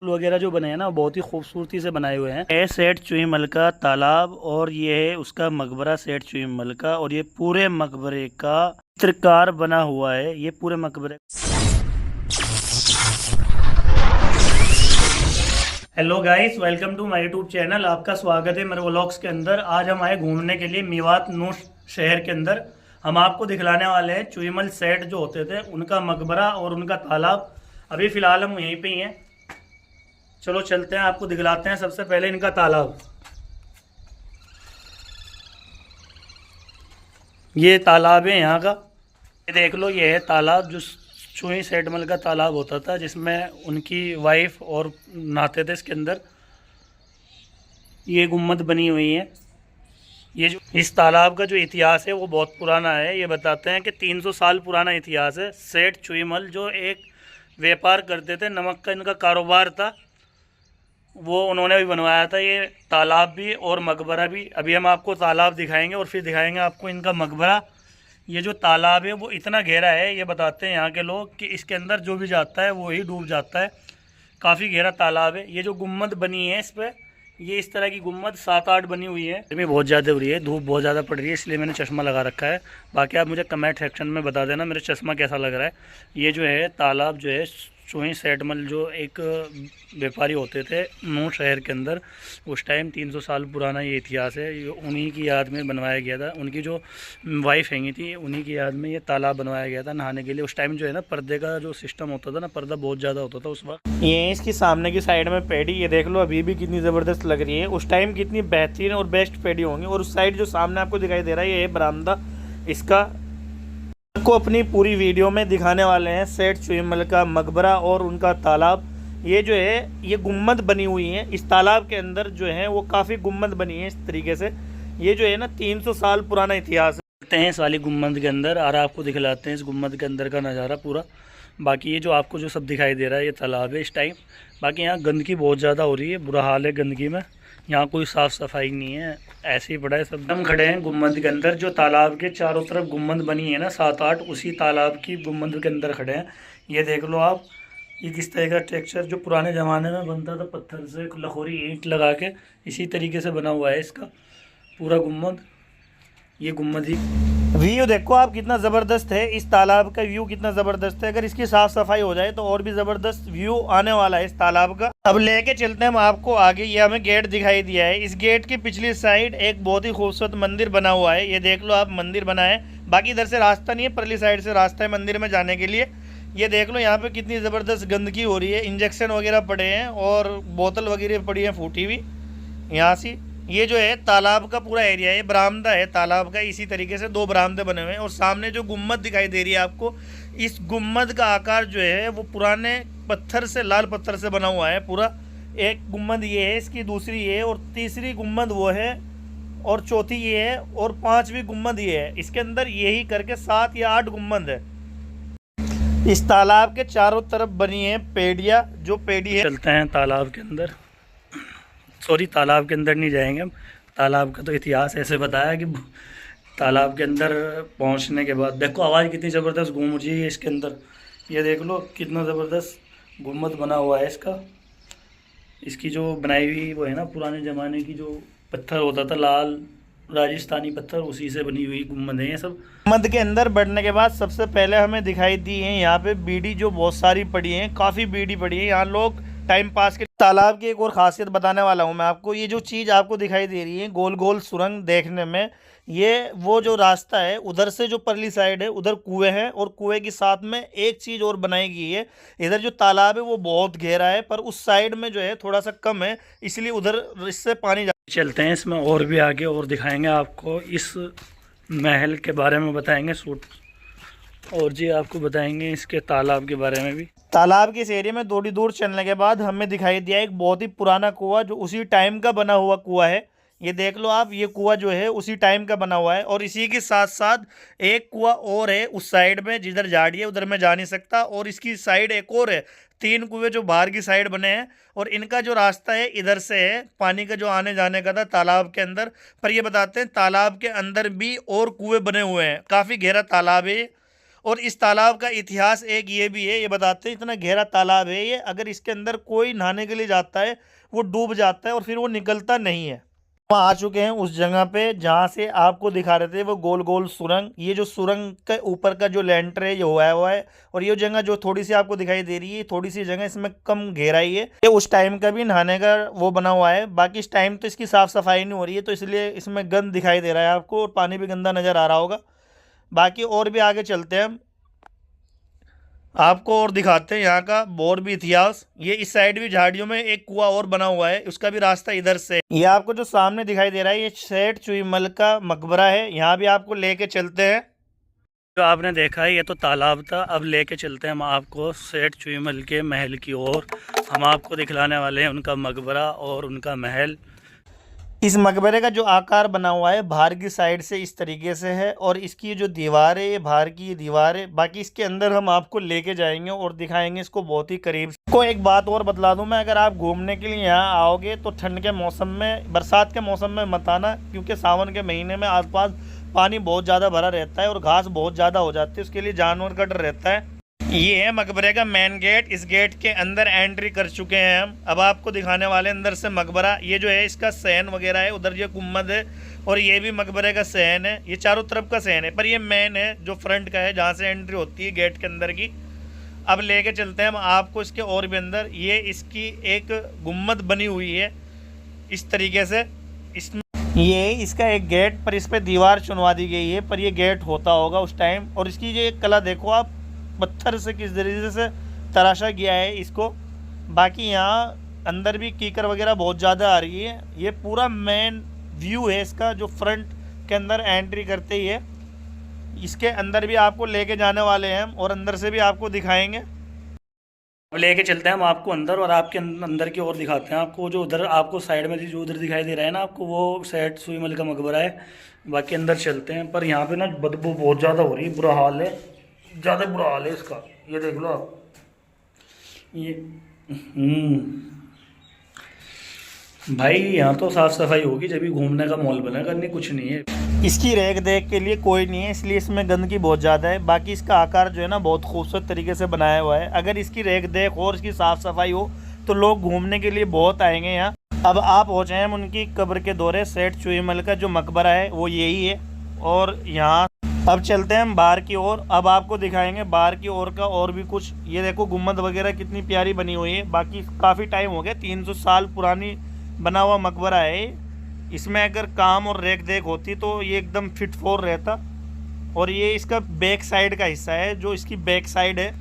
वगैरह जो बने हैं ना बहुत ही खूबसूरती से बनाए हुए हैं। ये सेठ चुईमल का तालाब और ये है उसका मकबरा सेठ चुईमल का, और ये पूरे मकबरे का चित्रकार बना हुआ है। ये पूरे मकबरे। Hello guys, welcome to my YouTube channel. आपका स्वागत है मेरे व्लॉग्स के अंदर। आज हम आए घूमने के लिए मेवात नूर शहर के अंदर। हम आपको दिखलाने वाले हैं चुईमल सेठ जो होते थे उनका मकबरा और उनका तालाब। अभी फ़िलहाल हम यहीं पे ही हैं। चलो चलते हैं, आपको दिखलाते हैं। सबसे पहले इनका तालाब, ये तालाब है यहाँ का। ये देख लो, ये है तालाब जो चुई सेठमल का तालाब होता था, जिसमें उनकी वाइफ और नहाते थे इसके अंदर। ये गुम्बद बनी हुई है। ये जो इस तालाब का जो इतिहास है वो बहुत पुराना है। ये बताते हैं कि 300 साल पुराना इतिहास है। सेठ चुईमल जो एक व्यापार करते थे, नमक का इनका कारोबार था, वो उन्होंने भी बनवाया था ये तालाब भी और मकबरा भी। अभी हम आपको तालाब दिखाएंगे और फिर दिखाएंगे आपको इनका मकबरा। ये जो तालाब है वो इतना गहरा है, ये बताते हैं यहाँ के लोग, कि इसके अंदर जो भी जाता है वो ही डूब जाता है। काफ़ी गहरा तालाब है। ये जो गुम्बद बनी है इस पर, ये इस तरह की गुम्बद 7-8 बनी हुई है। गर्मी बहुत ज़्यादा हो रही है, धूप बहुत ज़्यादा पड़ रही है, इसलिए मैंने चश्मा लगा रखा है। बाकी आप मुझे कमेंट सेक्शन में बता देना मेरा चश्मा कैसा लग रहा है। ये जो है तालाब जो है चुई सेठमल जो एक व्यापारी होते थे नूर शहर के अंदर, उस टाइम 300 साल पुराना ये इतिहास है। ये उन्हीं की याद में बनवाया गया था। उनकी जो वाइफ हैंगी थी उन्हीं की याद में ये तालाब बनवाया गया था नहाने के लिए। उस टाइम जो है ना, पर्दे का जो सिस्टम होता था ना, पर्दा बहुत ज़्यादा होता था उस वक्त। ये इसकी सामने की साइड में पेड़ी, ये देख लो अभी भी कितनी ज़बरदस्त लग रही है। उस टाइम कितनी बेहतरीन और बेस्ट पेड़ी होंगी। और उस साइड जो सामने आपको दिखाई दे रहा है, ये बरामदा इसका को अपनी पूरी वीडियो में दिखाने वाले हैं। सेठ चुईमल का मकबरा और उनका तालाब। ये जो है ये गुम्बद बनी हुई है इस तालाब के अंदर, जो है वो काफ़ी गुम्बद बनी है इस तरीके से। ये जो है ना 300 साल पुराना इतिहास है। चलते हैं इस वाली गुम्बद के अंदर और आपको दिखलाते हैं इस गुम्बद के अंदर का नज़ारा पूरा। बाकी ये जो आपको जो सब दिखाई दे रहा है ये तालाब है इस टाइम। बाकी यहाँ गंदगी बहुत ज़्यादा हो रही है, बुरा हाल है गंदगी में। यहाँ कोई साफ़ सफाई नहीं है, ऐसे ही पड़ा है सब। हम खड़े हैं गुम्बद के अंदर, जो तालाब के चारों तरफ गुम्बद बनी है ना 7-8, उसी तालाब की गुम्बद के अंदर खड़े हैं। ये देख लो आप, ये किस तरह का टेक्सचर जो पुराने ज़माने में बनता था पत्थर से, लखोरी ईंट लगा के, इसी तरीके से बना हुआ है इसका पूरा गुम्बद। ये गुम्बद ही व्यू देखो आप कितना ज़बरदस्त है। इस तालाब का व्यू कितना ज़बरदस्त है। अगर इसकी साफ़ सफाई हो जाए तो और भी ज़बरदस्त व्यू आने वाला है इस तालाब का। अब लेके चलते हैं हम आपको आगे। ये हमें गेट दिखाई दिया है। इस गेट की पिछली साइड एक बहुत ही खूबसूरत मंदिर बना हुआ है। ये देख लो आप, मंदिर बना है। बाकी इधर से रास्ता नहीं है, परली साइड से रास्ता है मंदिर में जाने के लिए। ये देख लो यहाँ पे कितनी ज़बरदस्त गंदगी हो रही है। इंजेक्शन वगैरह पड़े हैं और बोतल वगैरह पड़ी है फूटी हुई यहाँ से। ये जो है तालाब का पूरा एरिया है, बरामदा है तालाब का। इसी तरीके से 2 बरामदे बने हुए हैं। और सामने जो गुम्बद दिखाई दे रही है आपको, इस गुम्बद का आकार जो है वो पुराने पत्थर से, लाल पत्थर से बना हुआ है पूरा। एक गुम्बद ये है, इसकी दूसरी ये है, और तीसरी गुम्बद वो है, और चौथी ये है, और 5वीं गुम्बद ये है। इसके अंदर यही करके 7 या 8 गुम्बद है। इस तालाब के चारों तरफ बनी है पेड़िया, जो पेड़ी है। चलते हैं तालाब के अंदर। सॉरी, तालाब के अंदर नहीं जाएंगे हम। तालाब का तो इतिहास ऐसे बताया कि तालाब के अंदर पहुंचने के बाद देखो आवाज़ कितनी ज़बरदस्त गूंज रही है इसके अंदर। ये देख लो कितना ज़बरदस्त गुम्बद बना हुआ है इसका। इसकी जो बनाई हुई वो है ना, पुराने ज़माने की जो पत्थर होता था, लाल राजस्थानी पत्थर, उसी से बनी हुई गुम्बद है ये सब। गुम्बद के अंदर बढ़ने के बाद सबसे पहले हमें दिखाई दी है यहाँ पे बीड़ी, जो बहुत सारी पड़ी है, काफ़ी बीड़ी पड़ी है। यहाँ लोग टाइम पास के। तालाब की एक और खासियत बताने वाला हूँ मैं आपको। ये जो चीज़ आपको दिखाई दे रही है गोल गोल सुरंग देखने में, ये वो जो रास्ता है उधर से जो परली साइड है उधर कुएं हैं, और कुएं के साथ में एक चीज़ और बनाई गई है। इधर जो तालाब है वो बहुत गहरा है, पर उस साइड में जो है थोड़ा सा कम है, इसलिए उधर इससे पानी चलते हैं इसमें और भी आगे और दिखाएंगे आपको। इस महल के बारे में बताएंगे सूट, और जी आपको बताएंगे इसके तालाब के बारे में भी। तालाब के इस एरिया में थोड़ी दूर चलने के बाद हमें दिखाई दिया एक बहुत ही पुराना कुआं, जो उसी टाइम का बना हुआ कुआं है। ये देख लो आप, ये कुआं जो है उसी टाइम का बना हुआ है। और इसी के साथ साथ एक कुआं और है उस साइड में, जिधर झाड़ी है उधर मैं जा नहीं सकता, और इसकी साइड एक और है। 3 कुएं जो बाहर की साइड बने हैं, और इनका जो रास्ता है इधर से है, पानी का जो आने जाने का था तालाब के अंदर। पर ये बताते हैं तालाब के अंदर भी और कुएं बने हुए हैं, काफ़ी गहरा तालाब है। और इस तालाब का इतिहास एक ये भी है, ये बताते हैं इतना गहरा तालाब है ये, अगर इसके अंदर कोई नहाने के लिए जाता है वो डूब जाता है और फिर वो निकलता नहीं है। वहाँ आ चुके हैं उस जगह पे जहाँ से आपको दिखा रहे थे वो गोल गोल सुरंग। ये जो सुरंग के ऊपर का जो लेंटर है ये हुआ है। और ये जगह जो थोड़ी सी आपको दिखाई दे रही है, थोड़ी सी जगह, इसमें कम गहराई है। ये उस टाइम का भी नहाने का वो बना हुआ है। बाकी इस टाइम तो इसकी साफ सफाई नहीं हो रही है, तो इसलिए इसमें गंद दिखाई दे रहा है आपको, और पानी भी गंदा नजर आ रहा होगा। बाकी और भी आगे चलते हैं हम, आपको और दिखाते हैं यहाँ का और भी इतिहास। ये इस साइड भी झाड़ियों में एक कुआं और बना हुआ है, उसका भी रास्ता इधर से। ये आपको जो सामने दिखाई दे रहा है ये सेठ चुईमल का मकबरा है, यहाँ भी आपको लेके चलते हैं। जो आपने देखा है ये तो तालाब था, अब लेके चलते हैं हम आपको सेठ चुईमल के महल की ओर। हम आपको दिखलाने वाले हैं उनका मकबरा और उनका महल। इस मकबरे का जो आकार बना हुआ है बाहर की साइड से इस तरीके से है, और इसकी जो दीवार है ये बाहर की दीवार है। बाकी इसके अंदर हम आपको लेके जाएंगे और दिखाएंगे इसको बहुत ही करीब से। को एक बात और बतला दूं मैं, अगर आप घूमने के लिए यहाँ आओगे तो ठंड के मौसम में, बरसात के मौसम में मत आना, क्योंकि सावन के महीने में आसपास पानी बहुत ज़्यादा भरा रहता है और घास बहुत ज़्यादा हो जाती है, उसके लिए जानवर का डर रहता है। ये है मकबरे का मेन गेट। इस गेट के अंदर एंट्री कर चुके हैं हम। अब आपको दिखाने वाले अंदर से मकबरा। ये जो है इसका सहन वगैरह है, उधर ये गुम्बद है और ये भी मकबरे का सहन है। ये चारों तरफ का सहन है, पर ये मेन है जो फ्रंट का है, जहाँ से एंट्री होती है गेट के अंदर की। अब लेके चलते हैं हम आपको इसके और भी अंदर। ये इसकी एक गुम्बद बनी हुई है इस तरीके से। इसमें ये इसका एक गेट, पर इस पर दीवार चुनवा दी गई है, पर ये गेट होता होगा उस टाइम। और इसकी ये कला देखो आप, पत्थर से किस तरीके से तराशा गया है इसको। बाकी यहाँ अंदर भी कीकर वगैरह बहुत ज़्यादा आ रही है। ये पूरा मेन व्यू है इसका, जो फ्रंट के अंदर एंट्री करते ही है। इसके अंदर भी आपको लेके जाने वाले हैं हम, और अंदर से भी आपको दिखाएंगे। अब लेके चलते हैं हम आपको अंदर, और आपके अंदर की ओर दिखाते हैं आपको। जो उधर आपको साइड में जो उधर दिखाई दे रहा है ना आपको, वो सेठ सुईमल का मकबरा है। बाकी अंदर चलते हैं, पर यहाँ पे ना बदबू बहुत ज़्यादा हो रही है, बुरा हाल है, ज़्यादा बुरा हाल है इसका। ये देख लो आप, ये भाई यहाँ तो साफ़ सफाई होगी जब भी घूमने का माहौल बनेगा, नहीं कुछ नहीं है। इसकी रेख देख के लिए कोई नहीं है, इसलिए इसमें गंदगी बहुत ज़्यादा है। बाकी इसका आकार जो है ना बहुत खूबसूरत तरीके से बनाया हुआ है। अगर इसकी रेख देख और इसकी साफ़ सफाई हो तो लोग घूमने के लिए बहुत आएंगे यहाँ। अब आप पहुँचे हैं उनकी कब्र के दौरे। सेठ चुईमल का जो मकबरा है वो यही है। और यहाँ अब चलते हैं हम बाहर की ओर। अब आपको दिखाएंगे बाहर की ओर का और भी कुछ। ये देखो गुम्बद वगैरह कितनी प्यारी बनी हुई है। बाकी काफ़ी टाइम हो गया, 300 साल पुरानी बना हुआ मकबरा है। इसमें अगर काम और रेख देख होती तो ये एकदम फिट फोर रहता। और ये इसका बैक साइड का हिस्सा है, जो इसकी बैक साइड है।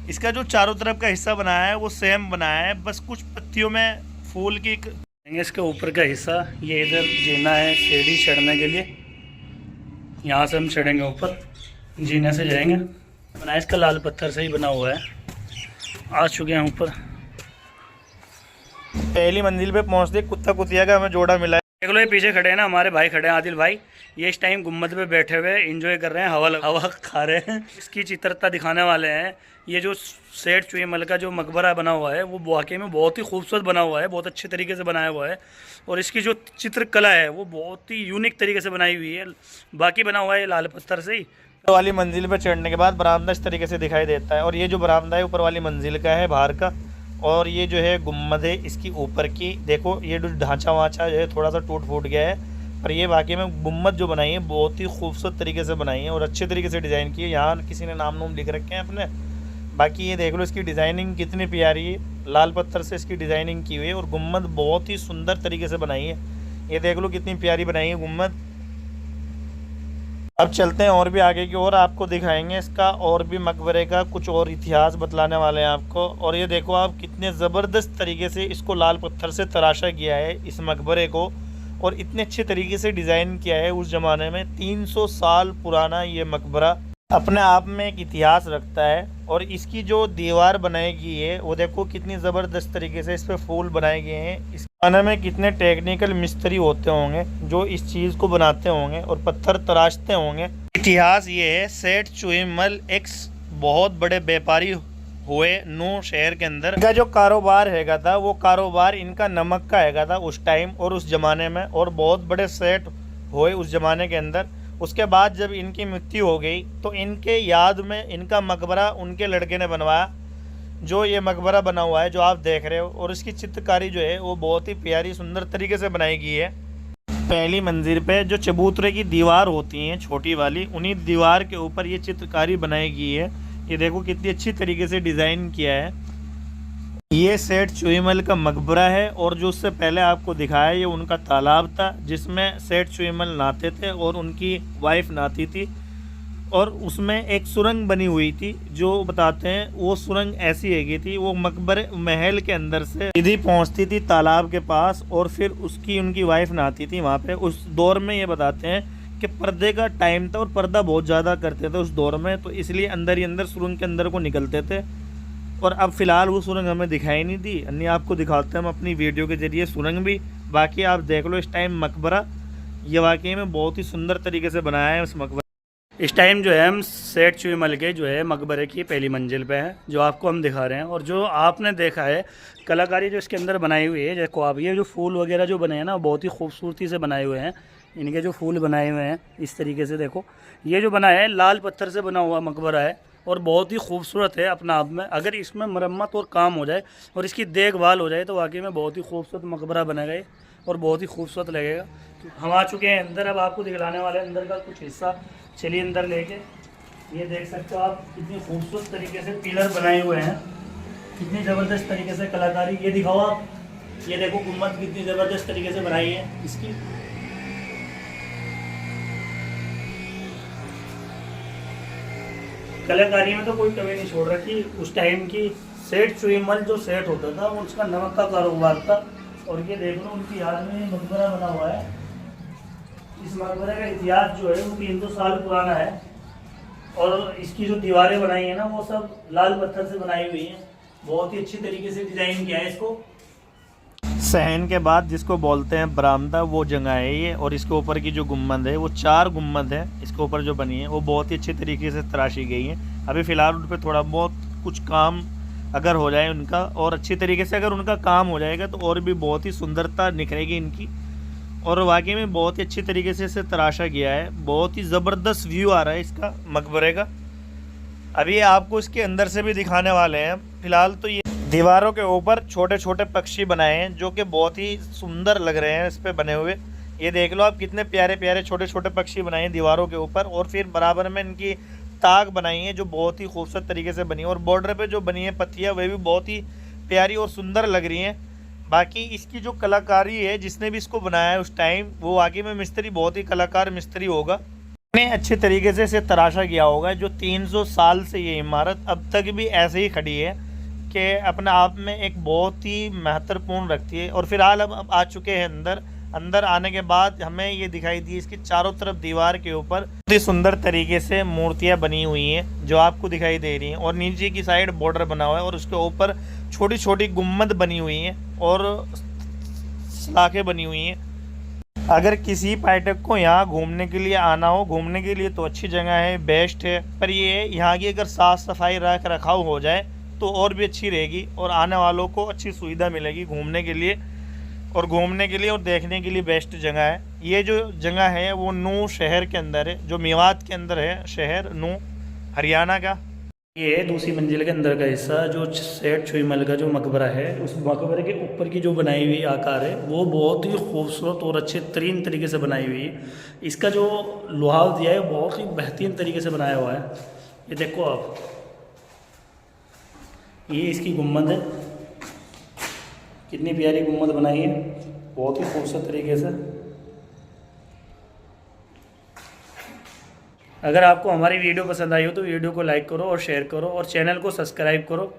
इसका जो चारों तरफ का हिस्सा बनाया है वो सेम बनाया है, बस कुछ पत्तियों में फूल की। इसके ऊपर का हिस्सा ये इधर जीना है सीढ़ी चढ़ने के लिए, यहाँ से हम चढ़ेंगे ऊपर, जीने से जाएंगे। बना इसका लाल पत्थर से ही बना हुआ है। आ चुके हैं ऊपर, पहली मंजिल पे पहुंचते कुत्ता कुतिया का हमें जोड़ा मिला है। देख लो ये पीछे खड़े हैं ना हमारे भाई, खड़े हैं आदिल भाई। ये इस टाइम गुम्बद पे बैठे हुए एंजॉय कर रहे हैं, हवा खा रहे हैं। इसकी चित्रता दिखाने वाले हैं। ये जो सेठ चुईमल का जो मकबरा बना हुआ है वो वाकई में बहुत ही खूबसूरत बना हुआ है, बहुत अच्छे तरीके से बनाया हुआ है। और इसकी जो चित्रकला है वो बहुत ही यूनिक तरीके से बनाई हुई है। बाकी बना हुआ है लाल पत्थर से ही। वाली मंजिल पर चढ़ने के बाद बरामदा इस तरीके से दिखाई देता है। और ये जो बरामदा है ऊपर वाली मंजिल का है, बाहर का। और ये जो है गुम्बद है इसकी ऊपर की, देखो ये जो ढांचा वाँचा जो है थोड़ा सा टूट फूट गया है, पर ये वाकई में गुम्बद जो बनाई है बहुत ही खूबसूरत तरीके से बनाई है और अच्छे तरीके से डिज़ाइन की है। यहाँ किसी ने नाम लिख रखे हैं अपने। बाकी ये देख लो इसकी डिज़ाइनिंग कितनी प्यारी है, लाल पत्थर से इसकी डिज़ाइनिंग की हुई है। और गुम्बद बहुत ही सुंदर तरीके से बनाई है, ये देख लो कितनी प्यारी बनाई है गुम्बद। अब चलते हैं और भी आगे की ओर, आपको दिखाएंगे इसका और भी मकबरे का कुछ और इतिहास बतलाने वाले हैं आपको। और ये देखो आप कितने ज़बरदस्त तरीके से इसको लाल पत्थर से तराशा किया है इस मकबरे को, और इतने अच्छे तरीके से डिज़ाइन किया है उस ज़माने में। 300 साल पुराना ये मकबरा अपने आप में एक इतिहास रखता है। और इसकी जो दीवार बनाई गई है वो देखो कितनी ज़बरदस्त तरीके से इस पर फूल बनाए गए हैं। इस खाने में कितने टेक्निकल मिस्त्री होते होंगे जो इस चीज़ को बनाते होंगे और पत्थर तराशते होंगे। इतिहास ये है, सेठ चुईमल एक बहुत बड़े व्यापारी हुए नूह शहर के अंदर। इनका जो कारोबार हैगा था वो कारोबार इनका नमक का हैगा था उस टाइम और उस ज़माने में। और बहुत बड़े सेठ हुए उस ज़माने के अंदर। उसके बाद जब इनकी मृत्यु हो गई तो इनके याद में इनका मकबरा उनके लड़के ने बनवाया, जो ये मकबरा बना हुआ है जो आप देख रहे हो। और इसकी चित्रकारी जो है वो बहुत ही प्यारी सुंदर तरीके से बनाई गई है। पहली मंजिल पे जो चबूतरे की दीवार होती हैं छोटी वाली, उन्हीं दीवार के ऊपर ये चित्रकारी बनाई गई है। ये देखो कितनी अच्छी तरीके से डिज़ाइन किया है। ये सेठ चुईमल का मकबरा है और जो उससे पहले आपको दिखाया ये उनका तालाब था जिसमें सेठ चुईमल नहाते थे और उनकी वाइफ नहाती थी। और उसमें एक सुरंग बनी हुई थी जो बताते हैं वो सुरंग ऐसी हैगी थी, वो मकबरे महल के अंदर से सीधी पहुंचती थी तालाब के पास और फिर उसकी उनकी वाइफ नहाती थी वहाँ पे। उस दौर में ये बताते हैं कि पर्दे का टाइम था और पर्दा बहुत ज़्यादा करते थे उस दौर में, तो इसलिए अंदर ही अंदर सुरंग के अंदर को निकलते थे। और अब फ़िलहाल वो सुरंग हमें दिखाई नहीं दी, अन्य आपको दिखाते हैं हम अपनी वीडियो के ज़रिए सुरंग भी। बाकी आप देख लो इस टाइम मकबरा ये वाकई में बहुत ही सुंदर तरीके से बनाया है उस मकबरा। इस टाइम जो है हम सेठ चुईमल के जो है मकबरे की पहली मंजिल पे हैं, जो आपको हम दिखा रहे हैं। और जो आपने देखा है कलाकारी जो इसके अंदर बनाई हुई है, देखो आप ये जो फूल वगैरह जो बने हैं ना बहुत ही खूबसूरती से बनाए हुए हैं। इनके जो फूल बनाए हुए हैं इस तरीके से देखो, ये जो बना है लाल पत्थर से बना हुआ मकबरा है और बहुत ही खूबसूरत है अपना आप में। अगर इसमें मरम्मत और काम हो जाए और इसकी देखभाल हो जाए तो वाकई में बहुत ही खूबसूरत मकबरा बनेगा और बहुत ही खूबसूरत लगेगा। हम आ चुके हैं अंदर, अब आपको दिखलाने वाले अंदर का कुछ हिस्सा। चलिए अंदर लेके, ये देख सकते हो आप कितनी खूबसूरत तरीके से पिलर बनाए हुए हैं, कितनी ज़बरदस्त तरीके से कलाकारी। ये दिखाओ आप, ये देखो गुम्बद कितनी ज़बरदस्त तरीके से बनाई है इसकी। कलाकारी में तो कोई कमी नहीं छोड़ रखी। उस टाइम की सेठ चुईमल जो सेठ होता था उसका नमक का कारोबार था। और ये देख लो उनकी याद में मकबरा बना हुआ है। इस मकबरे का इतिहास जो है वो 300 साल पुराना है। और इसकी जो दीवारें बनाई है ना वो सब लाल पत्थर से बनाई हुई हैं। बहुत ही अच्छी तरीके से डिज़ाइन किया है इसको। सहन के बाद जिसको बोलते हैं बरामदा, वो जगह है ये। और इसके ऊपर की जो गुम्बद है वो 4 गुम्बद है इसके ऊपर जो बनी है वो बहुत ही अच्छी तरीके से तराशी गई है। अभी फ़िलहाल उन पर थोड़ा बहुत कुछ काम अगर हो जाए उनका और अच्छी तरीके से अगर उनका काम हो जाएगा तो और भी बहुत ही सुंदरता निखरेगी इनकी। और वाकई में बहुत ही अच्छी तरीके से इसे तराशा गया है। बहुत ही ज़बरदस्त व्यू आ रहा है इसका मकबरे का। अभी आपको इसके अंदर से भी दिखाने वाले हैं। फ़िलहाल तो ये दीवारों के ऊपर छोटे छोटे पक्षी बनाए हैं जो कि बहुत ही सुंदर लग रहे हैं इस पे बने हुए। ये देख लो आप कितने प्यारे प्यारे छोटे छोटे पक्षी बनाए हैं दीवारों के ऊपर। और फिर बराबर में इनकी ताक बनाई है जो बहुत ही खूबसूरत तरीके से बनी है। और बॉर्डर पे जो बनी है पत्तियाँ वह भी बहुत ही प्यारी और सुंदर लग रही हैं। बाकी इसकी जो कलाकारी है जिसने भी इसको बनाया है उस टाइम, वो आगे में मिस्त्री बहुत ही कलाकार मिस्त्री होगा। इतने अच्छे तरीके से इसे तराशा गया होगा जो 300 साल से ये इमारत अब तक भी ऐसे ही खड़ी है कि अपने आप में एक बहुत ही महत्वपूर्ण रखती है। और फिलहाल अब आ चुके हैं अंदर। अंदर आने के बाद हमें ये दिखाई दी इसकी चारों तरफ दीवार के ऊपर बहुत ही सुंदर तरीके से मूर्तियां बनी हुई हैं जो आपको दिखाई दे रही हैं। और नीचे की साइड बॉर्डर बना हुआ है और उसके ऊपर छोटी छोटी गुम्बद बनी हुई हैं और सलाखें बनी हुई हैं। अगर किसी पर्यटक को यहाँ घूमने के लिए आना हो, घूमने के लिए तो अच्छी जगह है, बेस्ट है। पर ये यहाँ की अगर साफ़ सफाई रख रखाव हो जाए तो और भी अच्छी रहेगी और आने वालों को अच्छी सुविधा मिलेगी घूमने के लिए और देखने के लिए बेस्ट जगह है। ये जो जगह है वो नू शहर के अंदर है, जो मेवात के अंदर है शहर नू, हरियाणा का। ये दूसरी मंजिल के अंदर का हिस्सा जो सेठ चुईमल का जो मकबरा है, उस मकबरे के ऊपर की जो बनाई हुई आकार है वो बहुत ही खूबसूरत और अच्छे तरीन तरीके से बनाई हुई है। इसका जो लुहाव दिया है बहुत ही बेहतरीन तरीके से बनाया हुआ है। ये देखो आप, ये इसकी गुम्बद है, कितनी प्यारी गुम्बद बनाई है बहुत ही खूबसूरत तरीके से। अगर आपको हमारी वीडियो पसंद आई हो तो वीडियो को लाइक करो और शेयर करो और चैनल को सब्सक्राइब करो।